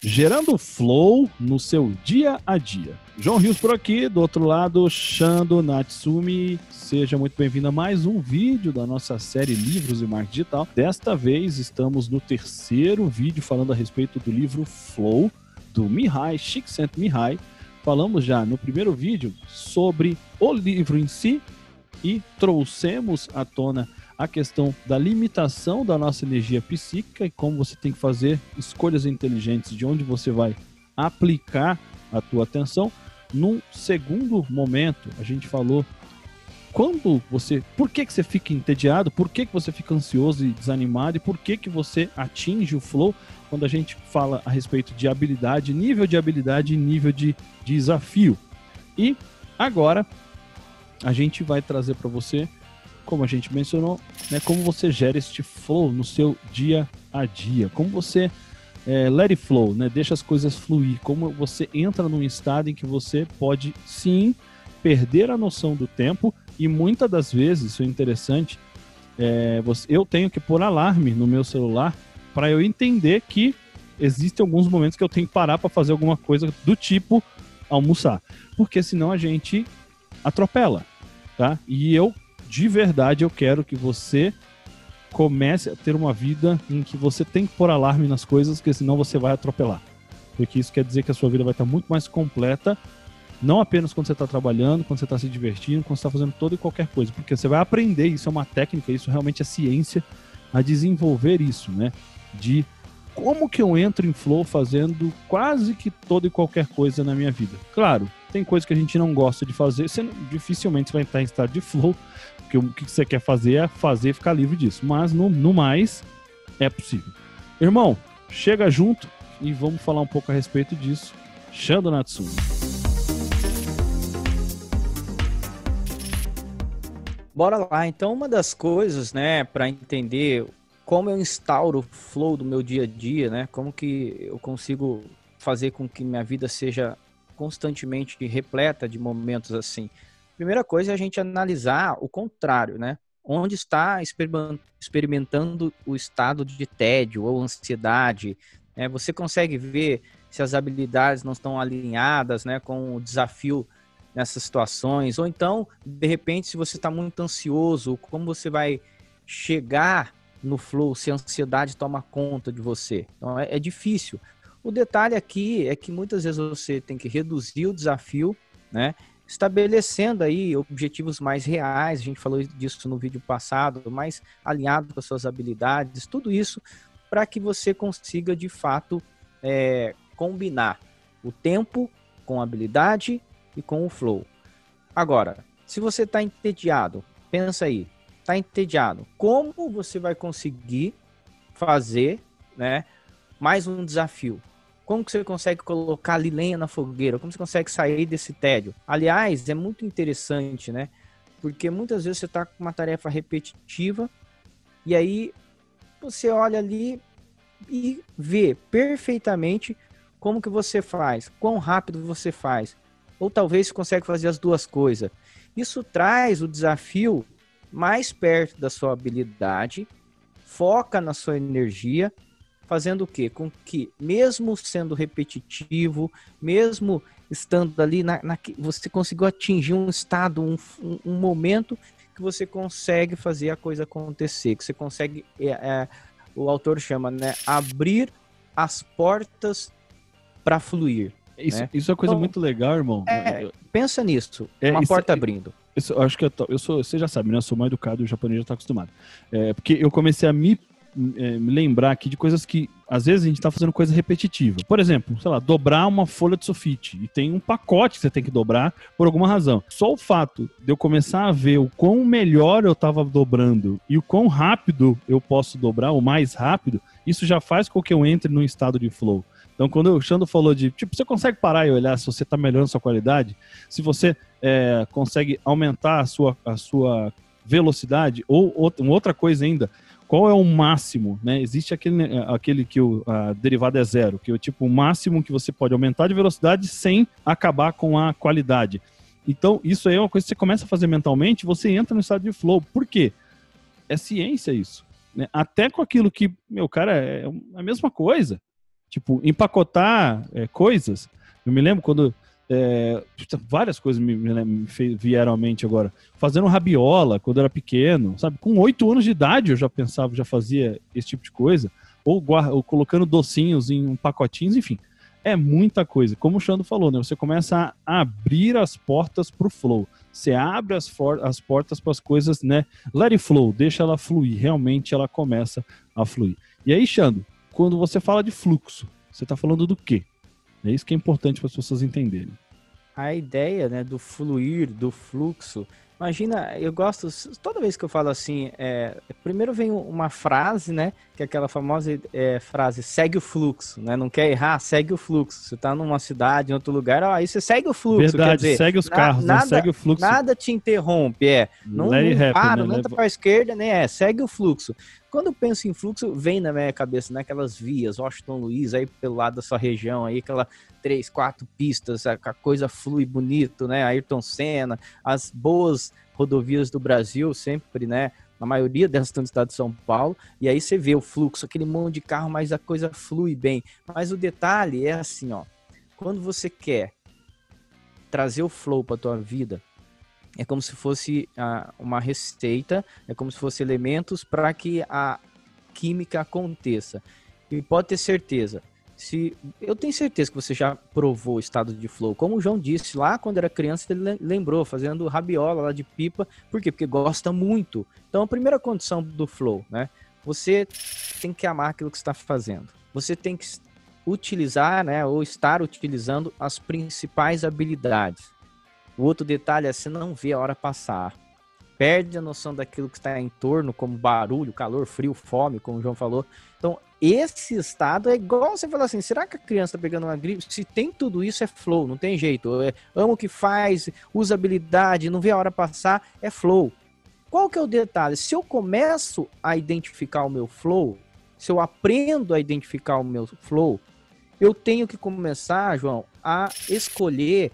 Gerando flow no seu dia a dia. João Rios por aqui, do outro lado, Shando Natsumi. Seja muito bem-vindo a mais um vídeo da nossa série Livros e Marketing Digital. Desta vez estamos no terceiro vídeo falando a respeito do livro Flow, do Mihaly Csikszentmihalyi. Falamos já no primeiro vídeo sobre o livro em si e trouxemos à tona a questão da limitação da nossa energia psíquica e como você tem que fazer escolhas inteligentes de onde você vai aplicar a tua atenção. Num segundo momento, a gente falou por que você fica entediado, por que você fica ansioso e desanimado e por que você atinge o flow quando a gente fala a respeito de habilidade, nível de habilidade e nível de desafio. E agora a gente vai trazer para você, como a gente mencionou, né, como você gera este flow no seu dia a dia, como você let it flow, né, deixa as coisas fluir, como você entra num estado em que você pode sim perder a noção do tempo e muitas das vezes, isso é interessante, eu tenho que pôr alarme no meu celular para eu entender que existem alguns momentos que eu tenho que parar para fazer alguma coisa do tipo almoçar, porque senão a gente atropela, tá? E de verdade, eu quero que você comece a ter uma vida em que você tem que pôr alarme nas coisas, porque senão você vai atropelar. Porque isso quer dizer que a sua vida vai estar muito mais completa, não apenas quando você está trabalhando, quando você está se divertindo, quando você está fazendo toda e qualquer coisa. Porque você vai aprender, isso é uma técnica, isso realmente é ciência, a desenvolver isso, né? De como que eu entro em flow fazendo quase que toda e qualquer coisa na minha vida. Claro, tem coisa que a gente não gosta de fazer, dificilmente você vai entrar em estado de flow, porque o que você quer fazer é fazer e ficar livre disso. Mas, no mais, é possível. Irmão, chega junto e vamos falar um pouco a respeito disso. Shando Natsumi. Bora lá. Então, uma das coisas, né, para entender como eu instauro o flow do meu dia a dia, né, como que eu consigo fazer com que minha vida seja constantemente repleta de momentos assim. Primeira coisa é a gente analisar o contrário, né? Onde está experimentando o estado de tédio ou ansiedade, né? Você consegue ver se as habilidades não estão alinhadas, né, com o desafio nessas situações, ou então, de repente, se você está muito ansioso, como você vai chegar no flow se a ansiedade toma conta de você? Então, é difícil. O detalhe aqui é que muitas vezes você tem que reduzir o desafio, né? Estabelecendo aí objetivos mais reais, a gente falou disso no vídeo passado, mais alinhado com as suas habilidades, tudo isso para que você consiga, de fato, combinar o tempo com a habilidade e com o flow. Agora, se você está entediado, pensa aí, está entediado, como você vai conseguir fazer, né, mais um desafio? Como que você consegue colocar ali lenha na fogueira? Como você consegue sair desse tédio? Aliás, é muito interessante, né? Porque muitas vezes você está com uma tarefa repetitiva e aí você olha ali e vê perfeitamente como que você faz, quão rápido você faz. Ou talvez você consegue fazer as duas coisas. Isso traz o desafio mais perto da sua habilidade, foca na sua energia, fazendo o quê? Com que, mesmo sendo repetitivo, mesmo estando ali, você conseguiu atingir um estado, um momento que você consegue fazer a coisa acontecer, que você consegue, o autor chama, né, abrir as portas para fluir. Isso, né? isso é uma coisa muito legal, irmão. Pensa nisso, uma porta abrindo. Eu acho que você já sabe, né? Eu sou mal educado e o japonês já está acostumado. Porque eu comecei a me lembrar aqui de coisas que, às vezes, a gente tá fazendo coisa repetitiva. Por exemplo, sei lá, dobrar uma folha de sulfite. E tem um pacote que você tem que dobrar por alguma razão. Só o fato de eu começar a ver o quão melhor eu tava dobrando e o quão rápido eu posso dobrar, o mais rápido, isso já faz com que eu entre num estado de flow. Então, quando o Shando falou de, tipo, você consegue parar e olhar se você tá melhorando a sua qualidade, se você consegue aumentar a sua velocidade, ou outra coisa ainda, qual é o máximo, né? Existe aquele que a derivada é zero, que é tipo o máximo que você pode aumentar de velocidade sem acabar com a qualidade. Então, isso aí é uma coisa que você começa a fazer mentalmente, você entra no estado de flow. Por quê? É ciência isso. Né? Até com aquilo que, cara, é a mesma coisa. Tipo, empacotar coisas. Eu me lembro quando várias coisas vieram à mente agora. Fazendo rabiola quando eu era pequeno, sabe? Com 8 anos de idade eu já pensava, já fazia esse tipo de coisa. Ou colocando docinhos em pacotinhos, enfim. É muita coisa. Como o Xando falou, né? Você começa a abrir as portas pro flow. Você abre as portas para as coisas, né? Let it flow, deixa ela fluir. Realmente ela começa a fluir. E aí, Xando, quando você fala de fluxo, você está falando do quê? É isso que é importante para as pessoas entenderem. A ideia, né, do fluir, do fluxo. Imagina, eu gosto, toda vez que eu falo assim, primeiro vem uma frase, né, que é aquela famosa frase, segue o fluxo, né, não quer errar, segue o fluxo. Você tá numa cidade, em outro lugar, aí você segue o fluxo, verdade, quer dizer, segue os carros, nada, segue o fluxo. Nada te interrompe, não para, não entra para a esquerda, né, segue o fluxo. Quando eu penso em fluxo, vem na minha cabeça, né, aquelas vias, Washington Luiz, aí pelo lado da sua região, aí aquela 3, 4 pistas, a coisa flui bonito, né, Ayrton Senna, as boas rodovias do Brasil, sempre, né, na maioria delas estão no estado de São Paulo, e aí você vê o fluxo, aquele monte de carro, mas a coisa flui bem. Mas o detalhe é assim, ó, quando você quer trazer o flow para tua vida, é como se fosse uma receita, é como se fosse elementos para que a química aconteça. E pode ter certeza, eu tenho certeza que você já provou o estado de flow. Como o João disse, lá quando era criança, ele lembrou, fazendo rabiola lá de pipa. Por quê? Porque gosta muito. Então, a primeira condição do flow, né? Você tem que amar aquilo que você está fazendo. Você tem que utilizar, né, ou estar utilizando as principais habilidades. O outro detalhe é você não vê a hora passar. Perde a noção daquilo que está em torno, como barulho, calor, frio, fome, como o João falou. Então, esse estado é igual você falar assim, será que a criança está pegando uma gripe? Se tem tudo isso, é flow, não tem jeito. Ama o que faz, usa habilidade, não vê a hora passar, é flow. Qual que é o detalhe? Se eu começo a identificar o meu flow, se eu aprendo a identificar o meu flow, eu tenho que começar, João, a escolher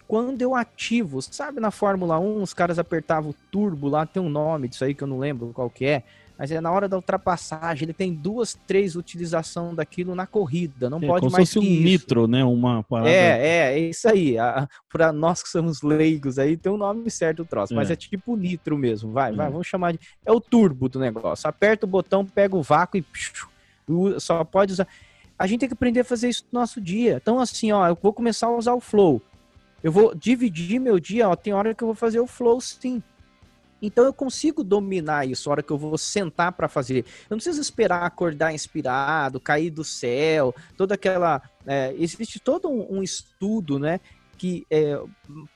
quando eu ativo. Sabe, na Fórmula 1, os caras apertavam o turbo lá, tem um nome disso aí que eu não lembro qual que é, mas é na hora da ultrapassagem, ele tem 2, 3 utilização daquilo na corrida, não pode mais que isso. Como se fosse um nitro, né, uma parada... É isso aí, para nós que somos leigos aí, tem um nome certo o troço, mas é tipo nitro mesmo, vamos chamar de... É o turbo do negócio, aperta o botão, pega o vácuo e só pode usar... A gente tem que aprender a fazer isso no nosso dia. Então assim, ó, eu vou começar a usar o flow. Eu vou dividir meu dia, ó, tem hora que eu vou fazer o flow sim. Então eu consigo dominar isso, a hora que eu vou sentar para fazer. Eu não preciso esperar acordar inspirado, cair do céu, toda aquela... existe todo um estudo, né, que,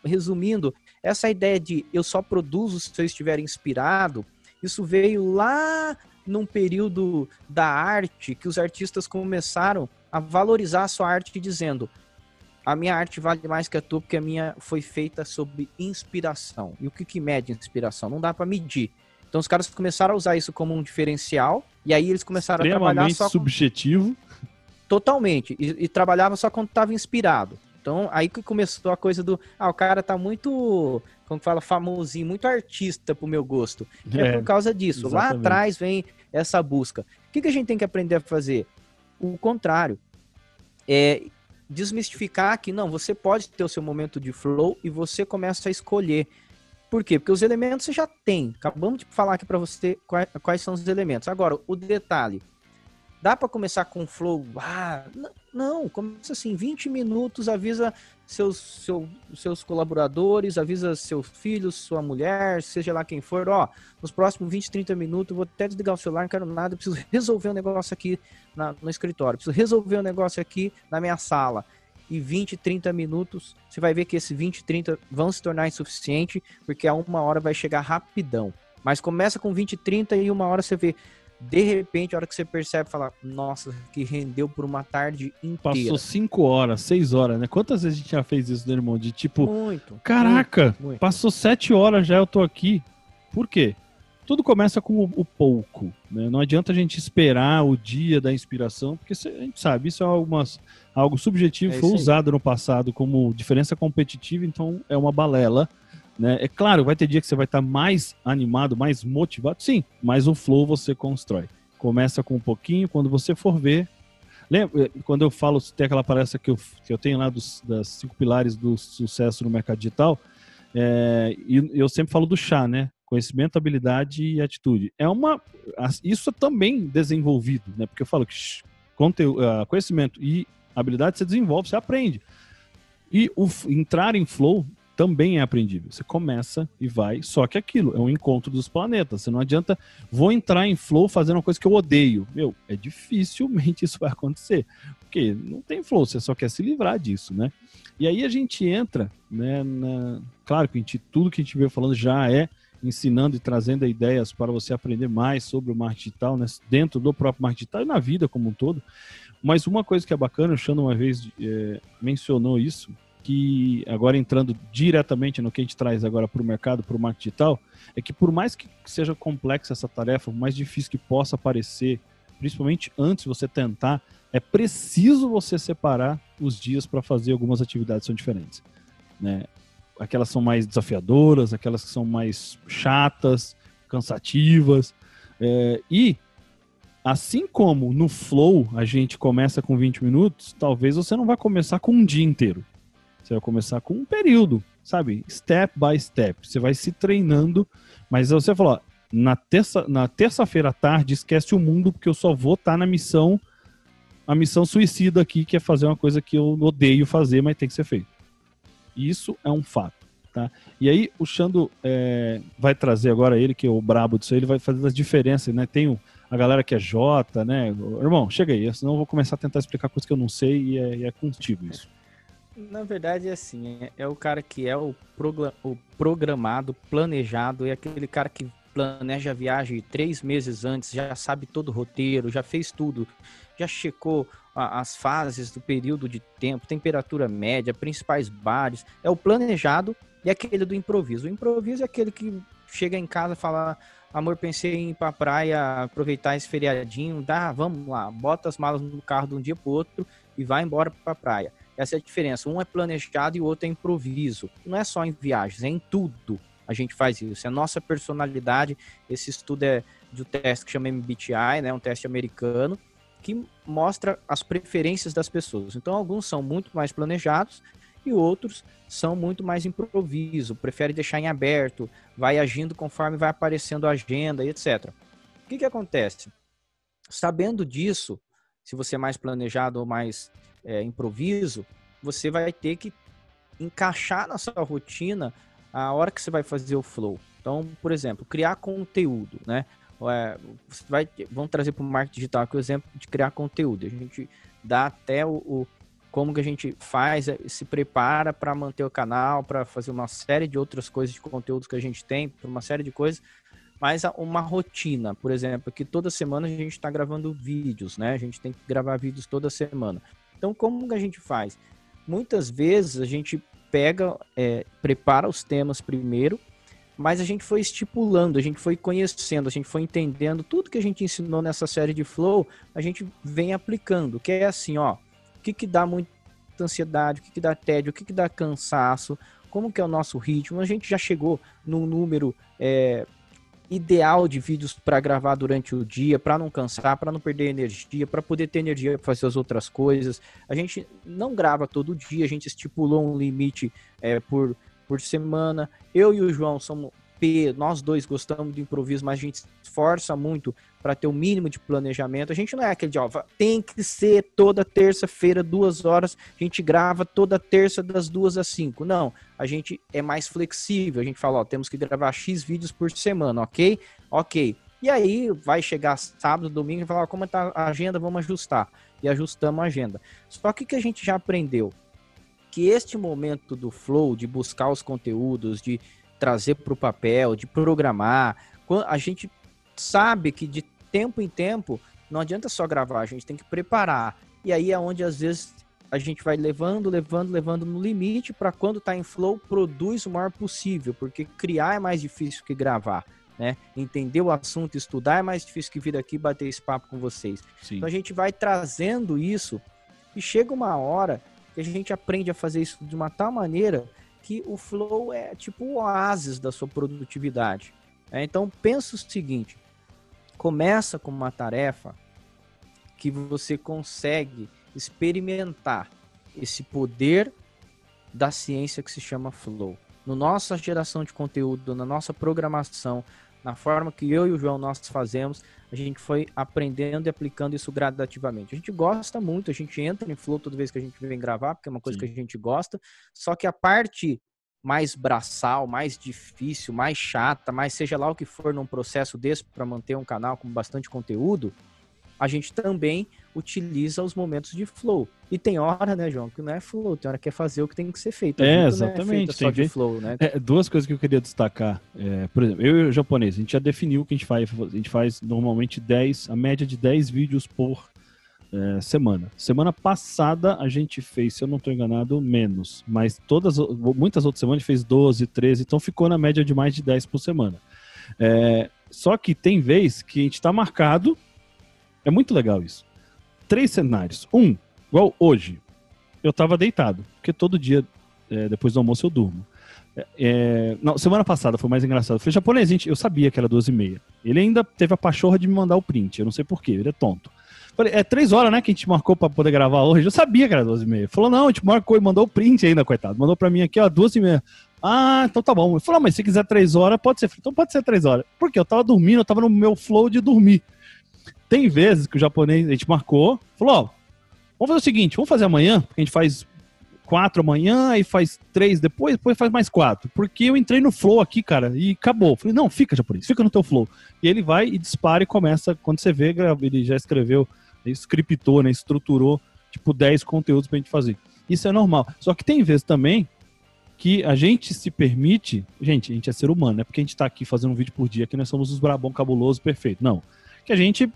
resumindo, essa ideia de eu só produzo se eu estiver inspirado, isso veio lá num período da arte, que os artistas começaram a valorizar a sua arte dizendo... A minha arte vale mais que a tua, porque a minha foi feita sob inspiração. E o que mede inspiração? Não dá para medir. Então os caras começaram a usar isso como um diferencial, e aí eles começaram a trabalhar só subjetivo. Totalmente. E trabalhava só quando estava inspirado. Então aí que começou a coisa do... o cara tá muito, como fala, famosinho, muito artista pro meu gosto. É por causa disso. Exatamente. Lá atrás vem essa busca. O que a gente tem que aprender a fazer? O contrário. Desmistificar que não, você pode ter o seu momento de flow e você começa a escolher. Por quê? Porque os elementos você já tem. Acabamos de falar aqui para você quais são os elementos. Agora, o detalhe. Dá para começar com flow? Não, começa assim, 20 minutos, avisa seus colaboradores, avisa seus filhos, sua mulher, seja lá quem for, nos próximos 20, 30 minutos, vou até desligar o celular, não quero nada, preciso resolver um negócio aqui no escritório, preciso resolver um negócio aqui na minha sala. E 20, 30 minutos, você vai ver que esses 20, 30 vão se tornar insuficiente, porque a 1 hora vai chegar rapidão. Mas começa com 20, 30 e 1 hora você vê. De repente, a hora que você percebe, fala, nossa, que rendeu por uma tarde inteira. Passou 5 horas, 6 horas, né? Quantas vezes a gente já fez isso, né, irmão? De tipo, muito, caraca, muito. Passou 7 horas já, eu tô aqui. Por quê? Tudo começa com o pouco, né? Não adianta a gente esperar o dia da inspiração, porque a gente sabe, isso é algo subjetivo, foi usado no passado como diferença competitiva, então é uma balela. Né? É claro, vai ter dia que você vai estar mais animado, mais motivado, sim, mas o flow você constrói. Começa com um pouquinho, quando você for ver, Lembra, quando eu falo, tem aquela palestra que eu tenho lá das 5 pilares do sucesso no mercado digital, e eu sempre falo do chá, né? Conhecimento, habilidade e atitude. Isso é também desenvolvido, né? Porque eu falo que conhecimento e habilidade você desenvolve, você aprende. E entrar em flow também é aprendível. Você começa e vai, só que aquilo é um encontro dos planetas. Você não adianta, vou entrar em flow fazendo uma coisa que eu odeio. Dificilmente isso vai acontecer. Porque não tem flow, você só quer se livrar disso, né? E aí a gente entra, né, claro que tudo que a gente veio falando já é ensinando e trazendo ideias para você aprender mais sobre o marketing digital, né, dentro do próprio marketing digital e na vida como um todo. Mas uma coisa que é bacana, o Xando uma vez mencionou isso, que agora entrando diretamente no que a gente traz agora para o mercado, para o marketing digital, é que por mais que seja complexa essa tarefa, por mais difícil que possa parecer, principalmente antes de você tentar, é preciso você separar os dias para fazer algumas atividades que são diferentes, né? Aquelas são mais desafiadoras, aquelas que são mais chatas, cansativas, e assim como no flow a gente começa com 20 minutos, talvez você não vai começar com um dia inteiro. Você vai começar com um período, sabe? Step by step. Você vai se treinando, mas você falou, na terça-feira à tarde, esquece o mundo, porque eu só vou estar na missão, a missão suicida aqui, que é fazer uma coisa que eu odeio fazer, mas tem que ser feito. Isso é um fato, tá? E aí o Xando vai trazer agora ele, que é o brabo disso aí, ele vai fazer as diferenças, né? Tem a galera que é Jota, né? Irmão, chega aí, senão eu vou começar a tentar explicar coisas que eu não sei e é contigo isso. Na verdade é assim, é o cara que é o programado, planejado, é aquele cara que planeja a viagem 3 meses antes, já sabe todo o roteiro, já fez tudo, já checou as fases do período de tempo, temperatura média, principais bares, é o planejado e aquele do improviso. O improviso é aquele que chega em casa e fala, amor, pensei em ir pra praia, aproveitar esse feriadinho, vamos lá, bota as malas no carro de um dia pro outro e vai embora pra praia. Essa é a diferença. Um é planejado e o outro é improviso. Não é só em viagens, é em tudo a gente faz isso. É a nossa personalidade. Esse estudo é de um teste que chama MBTI, né? Um teste americano, que mostra as preferências das pessoas. Então, alguns são muito mais planejados e outros são muito mais improviso. Prefere deixar em aberto, vai agindo conforme vai aparecendo a agenda e etc. O que acontece? Sabendo disso, se você é mais planejado ou mais improviso, você vai ter que encaixar na sua rotina a hora que você vai fazer o flow. Então, por exemplo, criar conteúdo, né? Vamos trazer para o marketing digital aqui o exemplo de criar conteúdo. A gente dá até como que a gente faz, se prepara para manter o canal, para fazer uma série de outras coisas de conteúdos que a gente tem, para uma série de coisas, mas uma rotina, por exemplo, que toda semana a gente está gravando vídeos, né? A gente tem que gravar vídeos toda semana. Então, como que a gente faz? Muitas vezes a gente prepara os temas primeiro, mas a gente foi estipulando, a gente foi conhecendo, a gente foi entendendo tudo que a gente ensinou nessa série de flow, a gente vem aplicando, que é assim, ó, o que dá muita ansiedade, o que dá tédio, o que dá cansaço, como que é o nosso ritmo, a gente já chegou num número ideal de vídeos para gravar durante o dia, para não cansar, para não perder energia, para poder ter energia para fazer as outras coisas. A gente não grava todo dia, a gente estipulou um limite por semana. Eu e o João somos nós dois gostamos de improviso, mas a gente se esforça muito para ter o mínimo de planejamento. A gente não é aquele de, tem que ser toda terça-feira, 2 horas, a gente grava toda terça das 2 às 5. Não, a gente é mais flexível, a gente fala, temos que gravar X vídeos por semana, ok? Ok. E aí vai chegar sábado, domingo, e falar, como está a agenda, vamos ajustar. E ajustamos a agenda. Só que a gente já aprendeu que este momento do flow, de buscar os conteúdos, de trazer para o papel, de programar, a gente sabe que de tempo em tempo não adianta só gravar, a gente tem que preparar. E aí é onde às vezes a gente vai levando no limite para quando tá em flow, produz o maior possível, porque criar é mais difícil que gravar, né? Entender o assunto, estudar é mais difícil que vir aqui e bater esse papo com vocês. Sim. Então a gente vai trazendo isso e chega uma hora que a gente aprende a fazer isso de uma tal maneira que o flow é tipo o oásis da sua produtividade. Então pensa o seguinte, começa com uma tarefa que você consegue experimentar esse poder da ciência que se chama flow. Na nossa geração de conteúdo, na nossa programação, na forma que eu e o João nós fazemos, a gente foi aprendendo e aplicando isso gradativamente. A gente gosta muito, a gente entra em flow toda vez que a gente vem gravar, porque é uma coisa que a gente gosta, só que a parte mais braçal, mais difícil, mais chata, mais seja lá o que for num processo desse para manter um canal com bastante conteúdo, a gente também utiliza os momentos de flow. E tem hora, né, João, que não é flow, tem hora que é fazer o que tem que ser feito. Exatamente. Não é feito só de flow, né? Duas coisas que eu queria destacar. Por exemplo, eu e o japonês, a gente já definiu o que a gente faz. A gente faz normalmente a média de 10 vídeos por semana. Semana passada a gente fez, se eu não estou enganado, menos. Mas muitas outras semanas a gente fez 12, 13, então ficou na média de mais de 10 por semana. Só que tem vez que a gente está marcado. É muito legal isso. 3 cenários. Igual hoje, eu tava deitado, porque todo dia, depois do almoço, eu durmo. Não, semana passada foi mais engraçado. Eu falei, japonês, eu sabia que era 12h30. Ele ainda teve a pachorra de me mandar o print, eu não sei porquê, ele é tonto. Falei, 3 horas, né, que a gente marcou pra poder gravar hoje. Eu sabia que era 12h30. Falou, não, a gente marcou e mandou o print ainda, coitado. Mandou pra mim aqui, ó, 2h30. Ah, então tá bom. Ele falou, mas se quiser 3 horas, pode ser. Então pode ser 3 horas. Porque eu tava dormindo, eu tava no meu flow de dormir. Tem vezes que o japonês, a gente marcou, falou, ó, vamos fazer o seguinte, vamos fazer amanhã, porque a gente faz 4 amanhã, aí faz 3 depois faz mais 4. Porque eu entrei no flow aqui, cara, e acabou. Falei, não, fica, japonês, fica no teu flow. E ele vai e dispara e começa, quando você vê, ele já escreveu, scriptou, né, estruturou, tipo, 10 conteúdos pra gente fazer. Isso é normal. Só que tem vezes também que a gente se permite, a gente é ser humano, não é porque a gente tá aqui fazendo um vídeo por dia que nós somos os brabão cabuloso perfeito. Não. Que a gente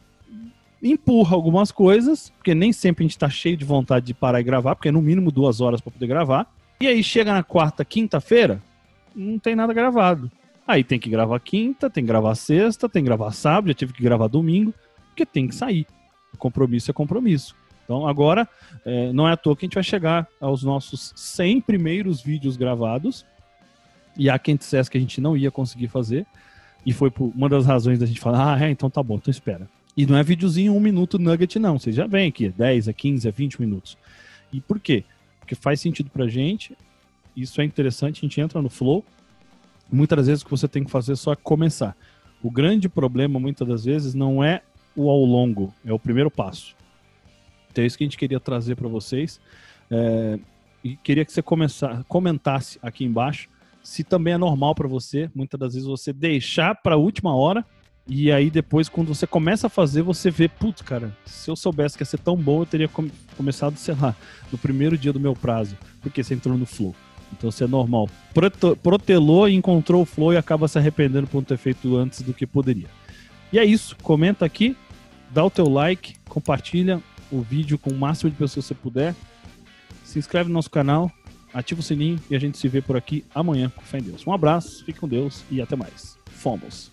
empurra algumas coisas, porque nem sempre a gente tá cheio de vontade de parar e gravar, porque é no mínimo 2 horas para poder gravar. E aí chega na quarta, quinta-feira, não tem nada gravado. Aí tem que gravar quinta, tem que gravar sexta, tem que gravar sábado, já tive que gravar domingo, porque tem que sair. O compromisso é compromisso. Então agora, não é à toa que a gente vai chegar aos nossos 100 primeiros vídeos gravados, e há quem dissesse que a gente não ia conseguir fazer, e foi por uma das razões da gente falar, então tá bom, então espera. E não é videozinho 1 minuto nugget, não. Você já vem aqui, 10, 15, 20 minutos. E por quê? Porque faz sentido pra gente, isso é interessante, a gente entra no flow. Muitas das vezes o que você tem que fazer só é começar. O grande problema, muitas das vezes, não é o ao longo, é o primeiro passo. Então é isso que a gente queria trazer para vocês. E queria que você comentasse aqui embaixo se também é normal para você, muitas das vezes, você deixar para a última hora. E aí depois, quando você começa a fazer, você vê, putz, cara, se eu soubesse que ia ser tão bom, eu teria começado, sei lá, no primeiro dia do meu prazo, porque você entrou no flow. Então isso é normal. Protelou e encontrou o flow e acaba se arrependendo por não ter feito antes do que poderia. E é isso, comenta aqui, dá o teu like, compartilha o vídeo com o máximo de pessoas que você puder, se inscreve no nosso canal, ativa o sininho e a gente se vê por aqui amanhã, com fé em Deus. Um abraço, fique com Deus e até mais. Fomos!